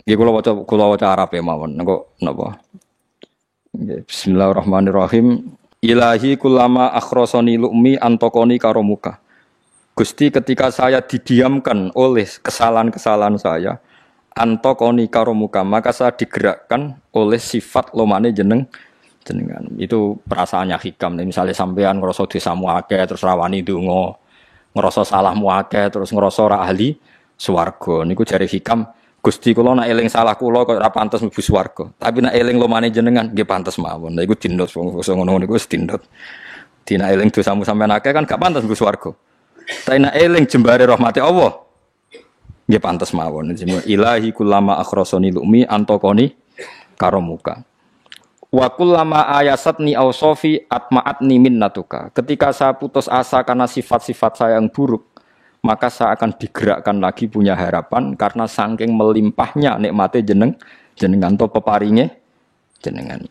Nggih kula waca Arabe mawon. Engko napa? Nggih, bismillahirrahmanirrahim. Ilahi kullama akhrosani lu'mi antokoni karomuka. Gusti ketika saya didiamkan oleh kesalahan-kesalahan saya, antokoni karomuka, maka saya digerakkan oleh sifat lomane jenengan. Itu perasaannya hikam. Misalnya sampean ngerasa dosamu akeh terus rawani donga, ngerasa salahmu akeh terus ngerasa ora ahli swarga. Niku jare hikam, Gusti kula nak eling salah kula kok ora pantes mlebu swarga. Tapi nak eling lomane jenengan nggih pantes mawon. Lha iku dindos wong ngono niku wis dindos. Dina eling dosamu sampean akeh kan gak pantes mlebu swarga. Tapi nak eling jembare rahmati Allah nggih pantes mawon. Ilahi kullama akhrasani lu'mi antokoni karomuka. Wa kullama ayasatni ausofi atma'atni minnatuka. Ketika saya putus asa karena sifat-sifat saya yang buruk, maka saya akan digerakkan lagi punya harapan karena saking melimpahnya nikmatnya jenengan to peparinge jenengan.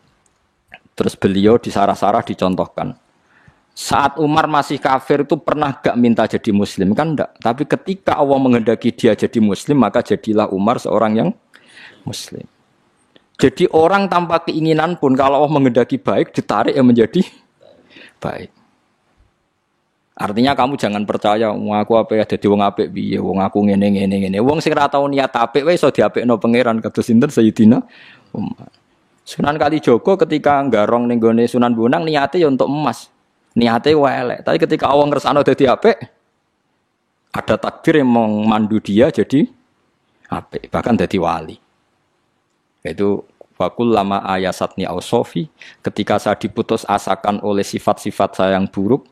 Terus beliau disarah-sarah dicontohkan. Saat Umar masih kafir itu pernah gak minta jadi muslim kan enggak, tapi ketika Allah menghendaki dia jadi muslim maka jadilah Umar seorang yang muslim. Jadi orang tanpa keinginan pun kalau Allah menghendaki baik ditarik yang menjadi baik. Artinya kamu jangan percaya wong aku apik dadi wong apik piye, wong aku ngene. Wong sing ora tau niat apik wae iso diapikno pangeran kados sinten Sayyidina Umar. Sunan Kalijaga ketika nggarong ning gone Sunan Bonang niate ya untuk emas. Niate wae elek, tapi ketika Allah ngersakno dadi apik ada takdir yang memandu dia jadi apik, bahkan dadi wali. Itu wakul lama ayasatni ausofi, ketika saya diputus asakan oleh sifat-sifat saya yang buruk,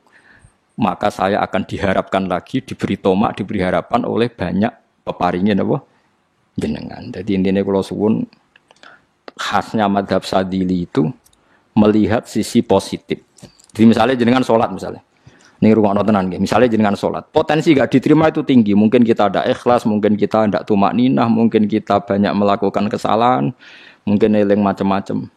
maka saya akan diharapkan lagi, diberi tomak, diberi harapan oleh banyak peparingnya napa jenengan. Jadi intinya kalau suwun khasnya madhab Sadili itu melihat sisi positif. Jadi misalnya jenengan sholat misalnya, ini rungokno tenan nggih. Misalnya jenengan sholat, potensi gak diterima itu tinggi. Mungkin kita ada ikhlas, mungkin kita ndak tumak ninah, mungkin kita banyak melakukan kesalahan, mungkin eling macam-macam.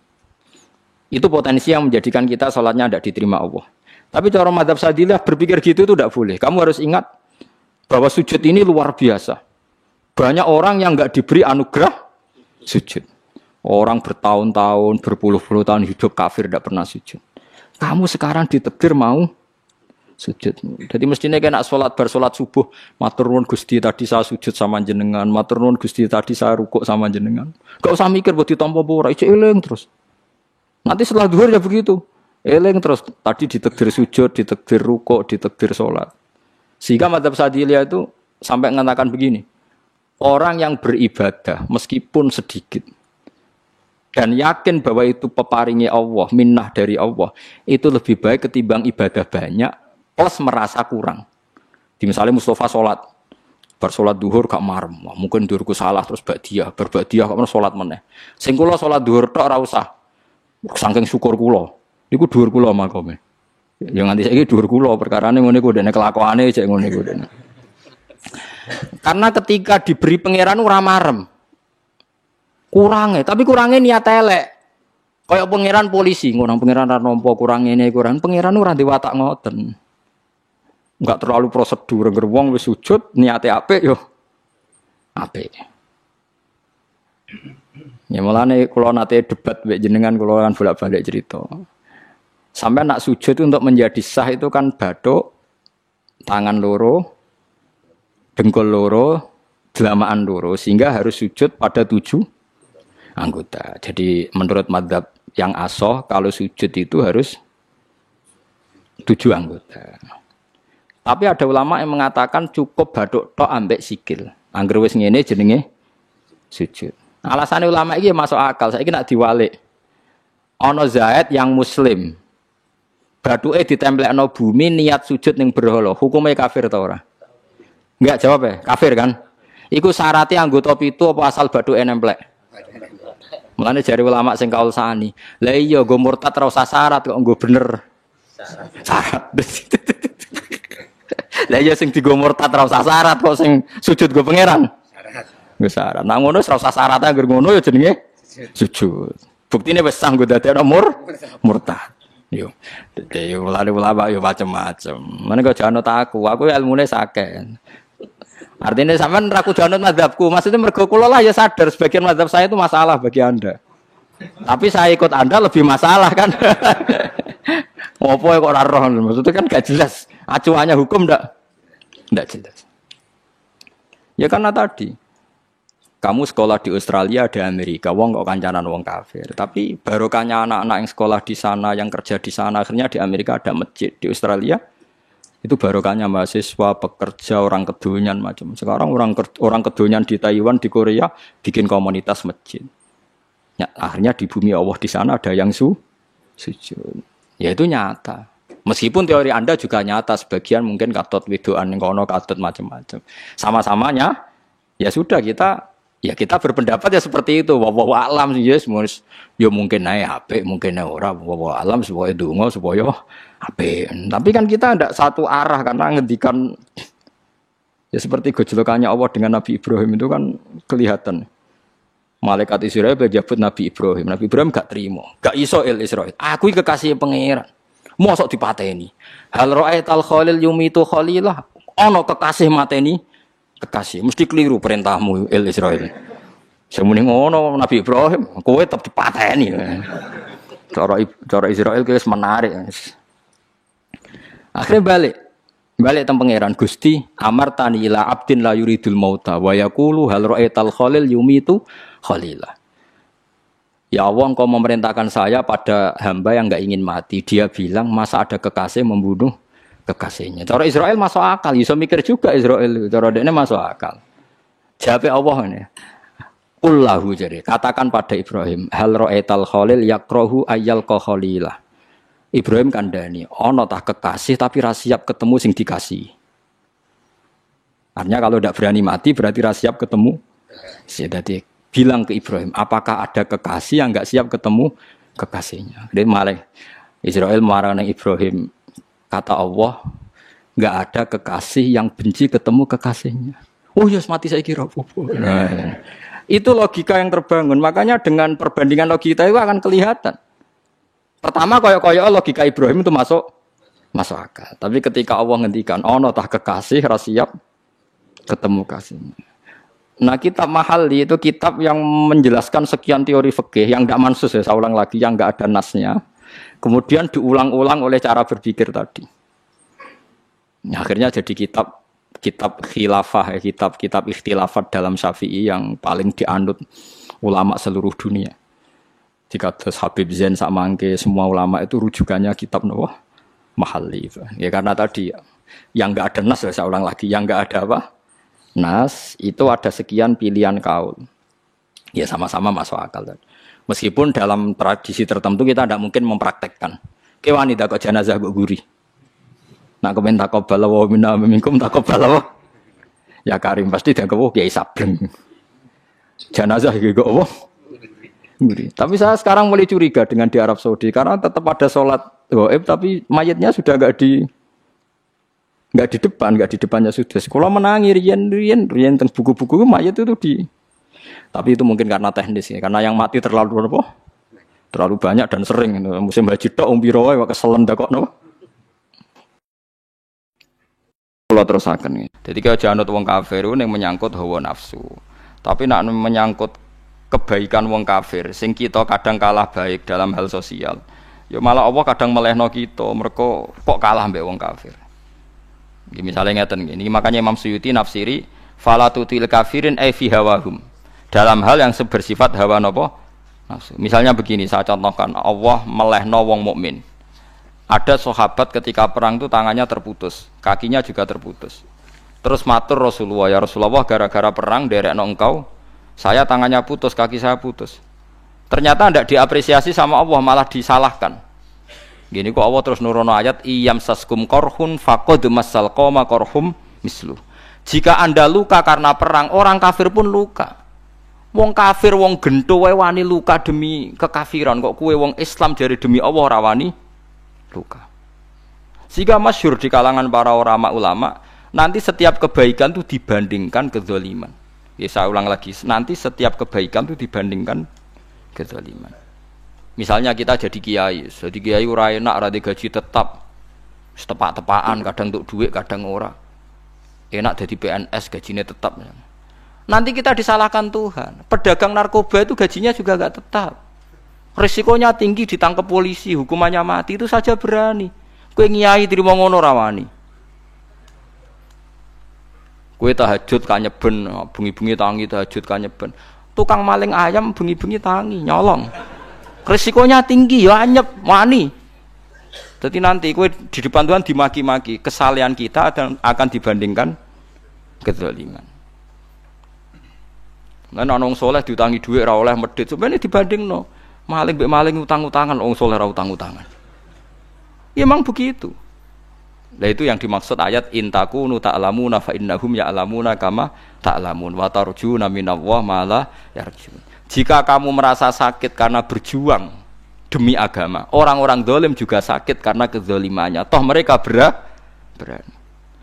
Itu potensi yang menjadikan kita sholatnya ndak diterima Allah. Tapi cara madhab Sadilah berpikir gitu itu tidak boleh. Kamu harus ingat bahwa sujud ini luar biasa. Banyak orang yang nggak diberi anugerah sujud. Orang bertahun-tahun, berpuluh-puluh tahun hidup kafir tidak pernah sujud. Kamu sekarang ditakdir mau sujud. Jadi mestinya kena bersolat subuh. Matur nuwun Gusti tadi saya sujud sama jenengan. Matur nuwun Gusti tadi saya rukuk sama jenengan. Gak usah mikir buat ditampa ora, ijek eling terus. Nanti setelah zuhur ya begitu. Eling terus tadi ditakdir sujud, ditakdir rukuk, ditakdir sholat. Sehingga madhab Sadiliyah itu sampai mengatakan begini. Orang yang beribadah meskipun sedikit dan yakin bahwa itu peparingi Allah, minnah dari Allah, itu lebih baik ketimbang ibadah banyak plus merasa kurang. Di misalnya Mustafa sholat, bersolat duhur gak marem, mungkin duhurku salah terus berbadiah kok sholat meneh. Sing kula sholat duhur tok ora usah. Saking syukur kula. Iku dhuwur kula makome. Ya nganti saiki dhuwur kula perkarane ngene iku dene kelakuane cek ngene iku dene. Karena ketika diberi pangeran ora marem. Kurange, tapi kurange niat elek. Kayak pangeran polisi, ngono pangeran ra nampa kurang ngene kurang. Pangeran ora ndek watak ngoten. Enggak terlalu prosedur, ngger wong wis sujud niate apik yo apik. Ya mulane kula nate debat mbek jenengan kula kan bolak-balik cerita. Sampai nak sujud itu untuk menjadi sah itu kan bathuk, tangan loro, dengkul loro, delamaan loro, sehingga harus sujud pada 7 anggota. Jadi menurut madzhab yang asoh kalau sujud itu harus 7 anggota. Tapi ada ulama yang mengatakan cukup bathuk tok ambek sikil. Angger wis ngene jenenge sujud. Alasannya ulama iki masuk akal. Saiki nek diwalik. Ana Zaid yang muslim. Bathuke ditemplekno bumi niat sujud ning berhala, hukume kafir ta ora? Enggak jawab ya, kafir kan? Iku syaratnya anggota 7 apa asal bathuke nemplek? Mulane jari ulama sing kaul sani. Lah iya nggo murtad ora usah syarat kok nggo bener. Syarat. Lah iya sing digo murtad ora usah syarat kok sing sujud nggo pangeran. Syarat. Nggo syarat. Nah ngono ora usah syarat anggere ngono ya jenenge sujud. Buktine wis sah nggo dadekno murtad. Yo, ulama yo macam-macam. Mana kau jangan aku ilmune sakit. Artinya sampean ra kudu anut mazhabku. Maksudnya mergo kula lah ya sadar sebagian mazhab saya itu masalah bagi Anda. Tapi saya ikut Anda lebih masalah kan. Ngopo kok ora roh? Maksudnya kan gak jelas. Acuannya hukum ndak jelas. Ya karena tadi kamu sekolah di Australia, di Amerika, wong kok kancanan wong kafir. Tapi barokahnya anak-anak yang sekolah di sana, yang kerja di sana, akhirnya di Amerika ada masjid, di Australia itu barokahnya mahasiswa, pekerja, orang kedonyan macam. Sekarang orang kedonyan di Taiwan, di Korea bikin komunitas masjid. Ya, akhirnya di bumi Allah di sana ada yang sujud. Ya itu nyata. Meskipun teori Anda juga nyata, sebagian mungkin katut widoan kono katut macam-macam. Sama-samanya ya sudah kita berpendapat ya seperti itu. Wallahu a'lam yes, ya mungkin naik HP, mungkin naik ora, wallahu a'lam supaya donga supaya HP. Tapi kan kita tidak satu arah karena ngendikan ya seperti gojlokannya Allah dengan Nabi Ibrahim itu kan kelihatan. Malaikat Israel berjabut Nabi Ibrahim. Nabi Ibrahim gak terima, gak iso Israel. Aku kekasih pangeran. Mosok dipateni. Hal ra'aital khalil yumitu khalilah. Ono kekasih mateni kekasih. Mesti keliru perintahmu Israel. Semune ngono Nabi Ibrahim, kowe tetep dipateni. Cara Israel wis menarik. Akhirnya balik teng pangeran Gusti amartani ila abdin la yuridul mauta wa yaqulu hal ra'aital khalil yumitu khalilah. Ya Allah, Engkau memerintahkan saya pada hamba yang enggak ingin mati. Dia bilang masa ada kekasih membunuh kekasihnya. Cara Israel masuk akal, bisa mikir juga Israel. Cara dekne masuk akal. Jawab Allah ini. Qullahu jadi katakan pada Ibrahim hal ra'aital khalil yakrahu ayyal khalilah. Ibrahim kandhani, ana tah kekasih tapi ra siap ketemu sing dikasih. Artinya kalau tidak berani mati berarti ra siap ketemu. Jadi bilang ke Ibrahim, apakah ada kekasih yang enggak siap ketemu kekasihnya? Dia malah Israel marah dengan Ibrahim, kata Allah, enggak ada kekasih yang benci ketemu kekasihnya. Oh yes, mati saya kira. Nah, itu logika yang terbangun. Makanya dengan perbandingan logika itu akan kelihatan. Pertama koyok-koyok logika Ibrahim itu masuk akal. Tapi ketika Allah ngendikan, ono tah kekasih ra siap ketemu kasihnya. Nah kitab Mahalli itu kitab yang menjelaskan sekian teori fikih yang tidak mansus ya, saya ulang lagi, yang tidak ada nasnya. Kemudian diulang-ulang oleh cara berpikir tadi. Nah, akhirnya jadi kitab khilafah, kitab ikhtilafat dalam Syafi'i yang paling dianut ulama seluruh dunia. Jika terus Habib Zain Samangke semua ulama itu rujukannya kitab Mahalli. Ya karena tadi yang tidak ada nas, saya ulang lagi, yang tidak ada apa? Nas itu ada sekian pilihan kaul. Ya sama-sama masuk akal. Meskipun dalam tradisi tertentu kita tidak mungkin mempraktekkan. Ke wanita kok jenazah kok guri. Nak komen taqabbala wa minna minkum taqabbala. Ya Karim pasti dia kewo Kiai Sabreng. Jenazah iki kok apa? Guri. Tapi saya sekarang mulai curiga dengan di Arab Saudi karena tetap ada sholat gaib tapi mayatnya sudah enggak di depannya sudah. Kalau menangi rian tentang buku-buku mayat itu tapi itu mungkin karena teknis ya. Karena yang mati terlalu banyak dan sering. Musim haji tok umpiro wae keselen dak kok napa. Kula terusaken. Jadi kalau janut wong kafir ning menyangkut hawa nafsu. Tapi nak menyangkut kebaikan wong kafir sing kita kadang kalah baik dalam hal sosial. Ya malah Allah kadang melehno kita mergo kok kalah mbek wong kafir. Misalnya ngeten gini, makanya Imam Suyuti nafsiri falatutil kafirin fi hawahum. Dalam hal yang bersifat hawa napa? Nafsu. Misalnya begini, saya contohkan, Allah melehno wong mukmin. Ada sahabat ketika perang itu tangannya terputus, kakinya juga terputus. Terus matur Rasulullah, ya Rasulullah gara-gara perang derekno engkau, saya tangannya putus, kaki saya putus. Ternyata tidak diapresiasi sama Allah, malah disalahkan. Gini kok Allah terus nurono ayat iyam saskum korhun faqad masal qoma korhum mislu. Jika Anda luka karena perang, orang kafir pun luka. Wong kafir wong gento wae wani luka demi kekafiran, kok kuwe wong Islam jare demi Allah ora wani luka. Sehingga masyhur di kalangan para ulama, nanti setiap kebaikan itu dibandingkan kezaliman. Ya saya ulang lagi, nanti setiap kebaikan itu dibandingkan kezaliman. Misalnya kita jadi kiai ora enak, ora gaji tetap, setepak-tepaan, kadang untuk duit, kadang ora. enak jadi PNS gajinya tetap. Nanti kita disalahkan Tuhan. Pedagang narkoba itu gajinya juga enggak tetap. Risikonya tinggi, ditangkap polisi, hukumannya mati, itu saja berani. Kowe ngiyai trimo ngono rawani. Kowe tahajud kanyeben, bengi-bengi tangi tahajud kanyeben. Tukang maling ayam bengi-bengi tangi nyolong. Risikonya tinggi ya anyep wani. Jadi nanti kowe di depan Tuhan dimaki-maki, kesalahan kita akan dibandingkan kezaliman. Lan ana wong saleh diutangi dhuwit ora oleh medhit, sebenarnya dibandingno. Maling mbek maling utang-utangan, wong saleh ora utang-utangan. Ya memang begitu. Nah itu yang dimaksud ayat intakunu ta'lamuna fa innahum ya'lamuna kama ta'lamun wa tarjuna minallah ma la yarjun. Jika kamu merasa sakit karena berjuang demi agama, orang-orang zalim juga sakit karena kezalimannya. Toh mereka berani.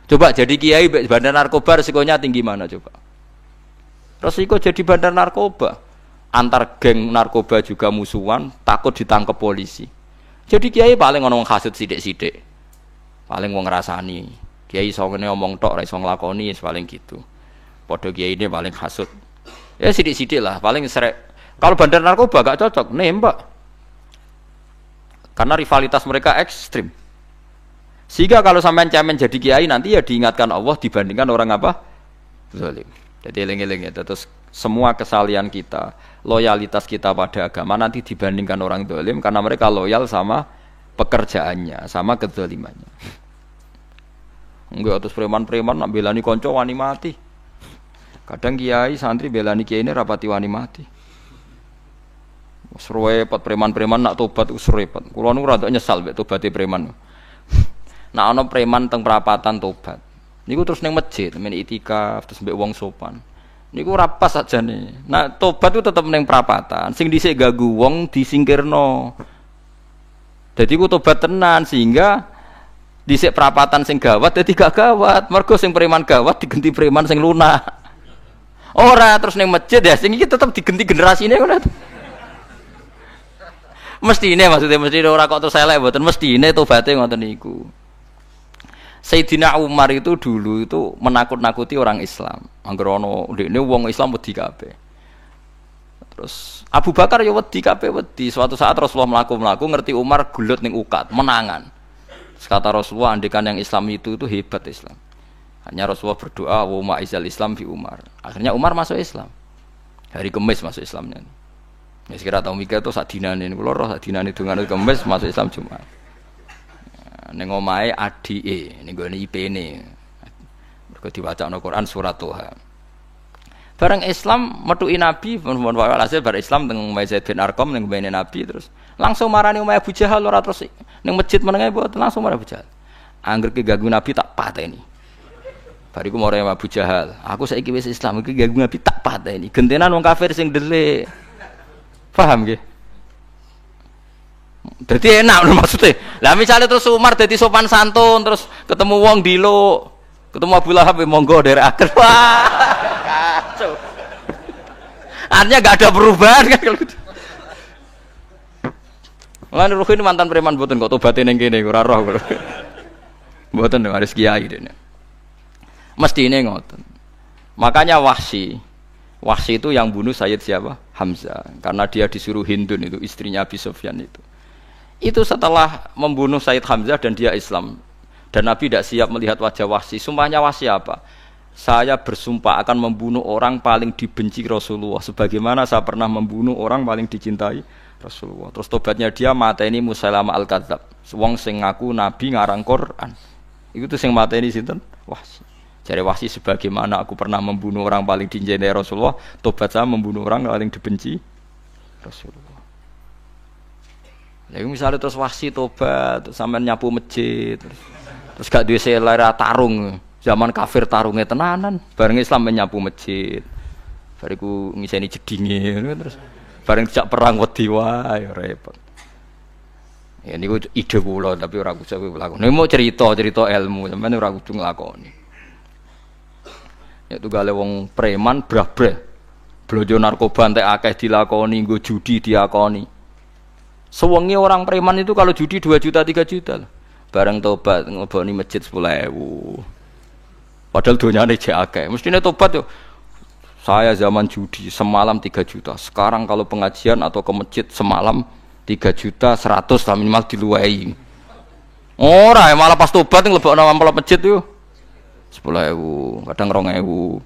Coba jadi kiai bandar narkoba resikonya tinggi mana coba? Resiko jadi bandar narkoba, antar geng narkoba juga musuhan, takut ditangkap polisi. Jadi kiai paling ono wong hasud sithik-sithik. Paling wong ngrasani. Kiai iso ngene omong tok ora iso nglakoni paling gitu. Padha kiai ini paling hasud. Ya sithik-sithik lah, paling serek. Kalau bandar narkoba gak cocok, nembak. Karena rivalitas mereka ekstrim. Sehingga kalau sampean cemen jadi kiai nanti ya diingatkan Allah dibandingkan orang apa? Zalim. Jadi eling-eling ya, terus semua kesalahan kita, loyalitas kita pada agama nanti dibandingkan orang zalim karena mereka loyal sama pekerjaannya, sama kezalimannya. Enggak terus preman-preman nak belani konco wani mati. Kadang kiai santri belani kiai ini rapati wani mati. Repot preman-preman nak tobat repot. Kulo nu rada nyesal mek tobaté preman. Nak ana preman teng perapatan tobat. Niku terus ning masjid, men itikaf terus mbek wong sopan. Niku ora pas ajane. Nah, tobat itu tetep ning perapatan. Sing dhisik ganggu wong disingkirno. Dadi ku tobat tenan sehingga dhisik perapatan sing gawat dadi gak gawat. Mergo sing preman gawat diganti preman sing lunak. Ora terus ning masjid ya sing iki tetep diganti generasine ngono. Mestine maksudnya mesti ora kok terus elek mboten mestine tobaté ngoten niku. Sayyidina Umar itu dulu itu menakut-nakuti orang Islam. Angger ana ndekne wong Islam wedi kabeh. Terus Abu Bakar ya wedi kabeh wedi. Suatu saat Rasulullah mlaku-mlaku ngerti Umar gulut ning ukat, menangan. Terus kata Rasulullah andekan yang Islam itu hebat Islam. Hanya Rasulullah berdoa wa ma'izal Islam fi Umar. Akhirnya Umar masuk Islam. Hari Kamis masuk Islamnya. Ya sekira tau mikir to sak dinane kula roh sak dinane dongane Kamis masuk Islam Jumat. Ning omahe adike ning gone IP-ne. Mergo diwacana Quran surat Toha. Bareng Islam metuki Nabi, walhasil bar Islam teng Zaid bin Arqam ning mbene Nabi terus langsung marani omahe Abu Jahal ora terus ning masjid menenge mboten langsung marani Abu Jahal. Angger ki ganggu Nabi tak pateni. Bariku marani Abu Jahal, aku saiki wis Islam iki ganggu Nabi tak pateni. Gentenan wong kafir sing delik. Paham nggih? Jadi enak maksudnya. Lah misalnya terus Umar jadi sopan santun terus ketemu wong dilo, ketemu Abu Lahab monggo dari akhir. Wah, kacau. Artinya gak ada perubahan kan kalau gitu. Lan Ruhin mantan preman mboten kok tobaté ning kene ora roh. Mboten harus kiai dene. Mestine ngoten. Makanya Wahsy itu yang bunuh Sayyid siapa? Hamzah. Karena dia disuruh Hindun itu istrinya Abi Sufyan itu. Itu setelah membunuh Sayyid Hamzah dan dia Islam. Dan Nabi tidak siap melihat wajah Wahsy. Sumpahnya Wahsy apa? Saya bersumpah akan membunuh orang paling dibenci Rasulullah. Sebagaimana saya pernah membunuh orang paling dicintai Rasulullah. Terus tobatnya dia mateni Musailamah al-Kadzab. Wong sing ngaku Nabi ngarang Quran. Itu tuh sing mateni sinten? Wahsy. Jadi Wahsy sebagaimana aku pernah membunuh orang paling dicintai Rasulullah. Tobat saya membunuh orang paling dibenci Rasulullah. Ya misalnya terus Wahsy tobat, sampean nyapu masjid, terus gak duwe selera tarung, zaman kafir tarungnya tenanan, bareng Islam menyapu masjid, bariku ngiseni jedinge, terus bareng dijak perang wedi wae repot. Ya niku ide kula tapi ora kudu nglakoni. Nek mau cerita ilmu, sampeyan ora kudu nglakoni. Ya tugale wong preman brah-brah. Blonjo narkoba entek akeh dilakoni, nggo judi diakoni. Sewengi orang preman itu kalau judi 2 juta 3 juta. Bareng tobat ngeboni masjid 10.000. Padahal donyane jek akeh. Mestine tobat yo. Saya zaman judi semalam 3 juta. Sekarang kalau pengajian atau ke masjid semalam 3 juta 100 lah minimal diluwei. Ora malah pas tobat nglebokno amplop masjid yo. 10.000, kadang 2.000.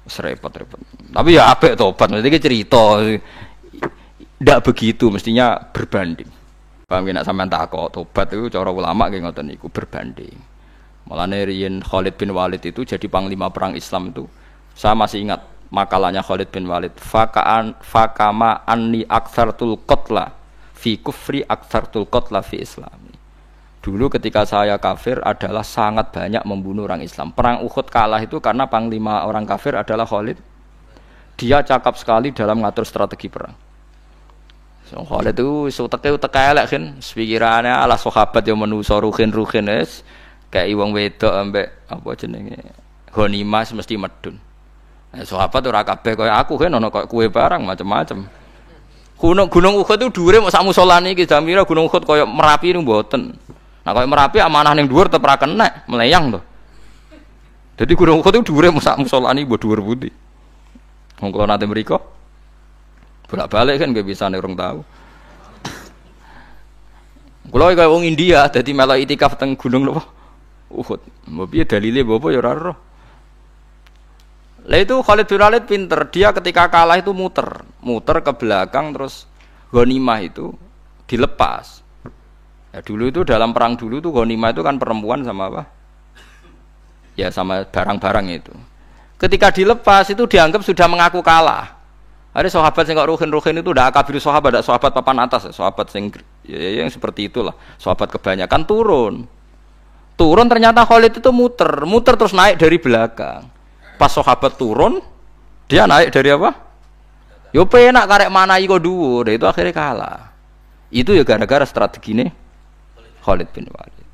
Repot-repot. Tapi ya apik tobat, mesti cerita. Ndak begitu, mestinya berbanding. Paham nek sampean takok tobat itu cara ulama nggih ngoten niku berbanding. Mulane riyen Khalid bin Walid itu jadi panglima perang Islam itu. Saya masih ingat makalahnya Khalid bin Walid. Fakama anni aktsartul qatla fi kufri aktsartul qatla fi Islam. Dulu ketika saya kafir adalah sangat banyak membunuh orang Islam. Perang Uhud kalah itu karena panglima orang kafir adalah Khalid. Dia cakap sekali dalam mengatur strategi perang. So, Khalid itu utek elek kan. Pikirannya ala sahabat yang menuso ruhin es. Kayak wong wedok ambek apa jenenge ghanimah mesti medun. Sahabat ora kabeh kaya aku kan ono kaya kue barang macam-macam. Gunung Uhud itu dhuwure mok sak musolane iki jamira Gunung Uhud kaya Merapi niku mboten. Nah kalau Merapi amanah ning dhuwur tetep ra kenek, meleyang to. Jadi Gunung Uhud itu dhuwure sak musolani mbok dhuwur pundi. Wong kula nate mriko bolak-balik kan nggih bisa nek urung tahu. Kula kaya wong India dadi melok itikaf teng Gunung napa? Uhud. Mbok piye dalile mbok ya ora roh. Lah itu Khalid bin Walid pinter, dia ketika kalah itu muter ke belakang terus ghanimah itu dilepas. Ya, dulu itu dalam perang dulu tuh ghanimah itu kan perempuan sama apa? Ya sama barang-barang itu. Ketika dilepas itu dianggap sudah mengaku kalah. Ada sahabat yang kok ruhin itu udah akabir sahabat, ada sahabat papan atas, sahabat yang seperti itulah. Sahabat kebanyakan turun ternyata Khalid itu muter terus naik dari belakang. Pas sahabat turun, dia naik dari apa? Yo penak karek manai kok dhuwur, itu akhirnya kalah. Itu ya gara-gara strategi ini Khalid bin Walid.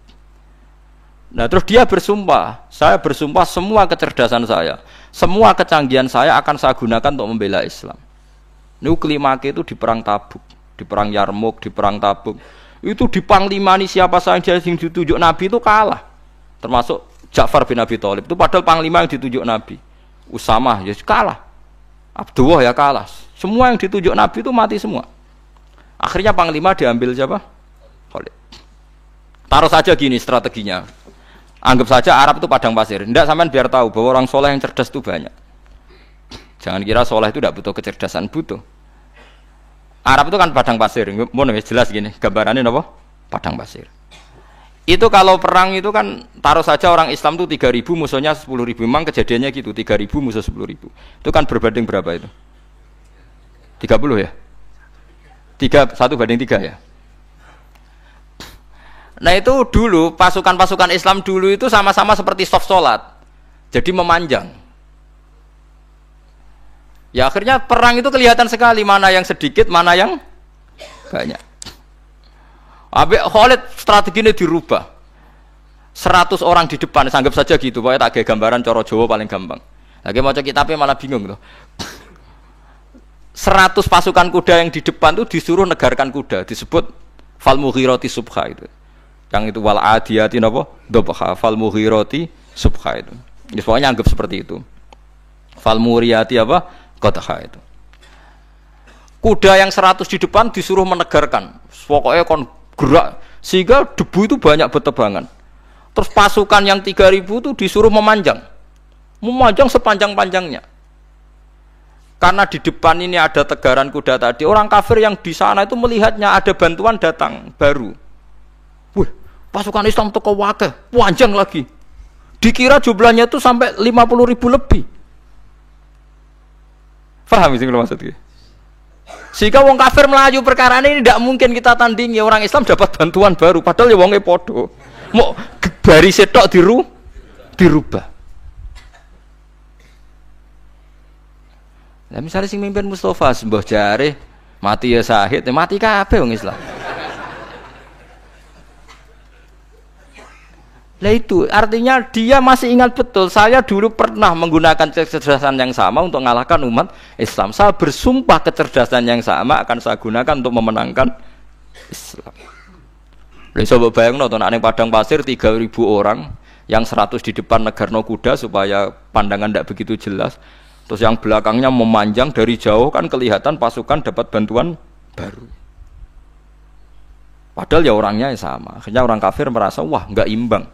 Nah terus dia bersumpah, saya bersumpah semua kecerdasan saya, semua kecanggihan saya akan saya gunakan untuk membela Islam. Nuklimake itu di perang Tabuk, di perang Yarmouk, di perang Tabuk. Itu di panglimani siapa saja yang ditunjuk Nabi itu kalah. Termasuk Ja'far bin Abi Thalib itu padahal panglima yang ditunjuk Nabi. Usamah ya kalah. Abdullah ya kalah. Semua yang ditunjuk Nabi itu mati semua. Akhirnya panglima diambil siapa? Khalid. Taruh saja gini strateginya. Anggap saja Arab itu padang pasir. Tidak sampean biar tahu bahwa orang soleh yang cerdas itu banyak. Jangan kira soleh itu tidak butuh kecerdasan, butuh. Arab itu kan padang pasir. Mau jelas gini, gambarannya apa? Padang pasir. Itu kalau perang itu kan taruh saja orang Islam itu 3.000 musuhnya 10.000. Memang kejadiannya gitu, 3.000 musuh 10.000. Itu kan berbanding berapa itu? 30 ya? 1 banding 3 ya? Nah itu dulu pasukan-pasukan Islam dulu itu sama-sama seperti soft sholat, jadi memanjang. Ya akhirnya perang itu kelihatan sekali mana yang sedikit, mana yang banyak. Habis Khalid strateginya dirubah. 100 orang di depan, anggap saja gitu, pokoknya tak kayak gambaran coro Jawa paling gampang. Lagi mau cek kitabnya malah bingung tuh. 100 pasukan kuda yang di depan tuh disuruh negarkan kuda, disebut fal mughirati subha itu. Yang itu wal adiyati napa? Dhabha fal mughirati subha itu. Ya, pokoknya anggap seperti itu. Fal muriyati apa? Qadha itu. Kuda yang 100 di depan disuruh menegarkan. Pokoknya kon gerak sehingga debu itu banyak bertebangan. Terus pasukan yang 3.000 itu disuruh memanjang. Memanjang sepanjang-panjangnya. Karena di depan ini ada tegaran kuda tadi, orang kafir yang di sana itu melihatnya ada bantuan datang baru. Wih, pasukan Islam itu kewakeh, panjang lagi. Dikira jumlahnya itu sampai 50.000 lebih. Paham sih kalau maksudnya? Sehingga wong kafir melaju perkara ini tidak mungkin kita tandingi. Orang Islam dapat bantuan baru, padahal ya wongnya podo. Mau baris setok dirubah. Nah, misalnya sing mimpin Mustafa sembah jare mati ya sahid, ya mati kabeh wong Islam. Lah itu artinya dia masih ingat betul, saya dulu pernah menggunakan kecerdasan yang sama untuk mengalahkan umat Islam. Saya bersumpah kecerdasan yang sama akan saya gunakan untuk memenangkan Islam. Lha coba bayangno to nek ning padang pasir 3.000 orang yang 100 di depan negarno kuda supaya pandangan tidak begitu jelas. Terus yang belakangnya memanjang dari jauh kan kelihatan pasukan dapat bantuan baru. Padahal ya orangnya sama. Akhirnya orang kafir merasa wah nggak imbang.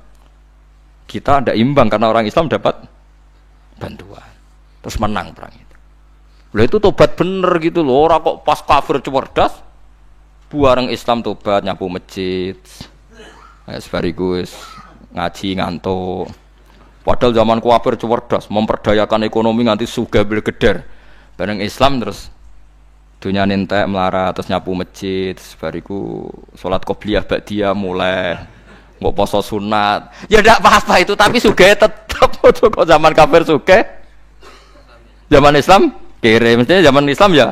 Kita ada imbang karena orang Islam dapat bantuan. Terus menang perang itu. Lah itu tobat bener gitu loh. Orang kok pas kafir cerdas, buareng Islam tobat nyapu masjid. Sebarigus ngaji ngantuk. Padahal zaman kafir cerdas, memperdayakan ekonomi nganti sugih belgeder. Bareng Islam terus dunia nentek melarat terus nyapu masjid, sebariku sholat qobliyah ba'diyah mulai mau poso sunat. Ya ndak apa-apa itu, tapi sugih tetap kok zaman kafir sugih. Zaman Islam kere, mestinya zaman Islam ya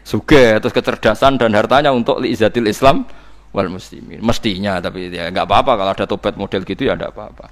sugih, terus kecerdasan dan hartanya untuk liizatil Islam wal muslimin. Mestinya, tapi ya enggak apa-apa kalau ada tobat model gitu ya enggak apa-apa.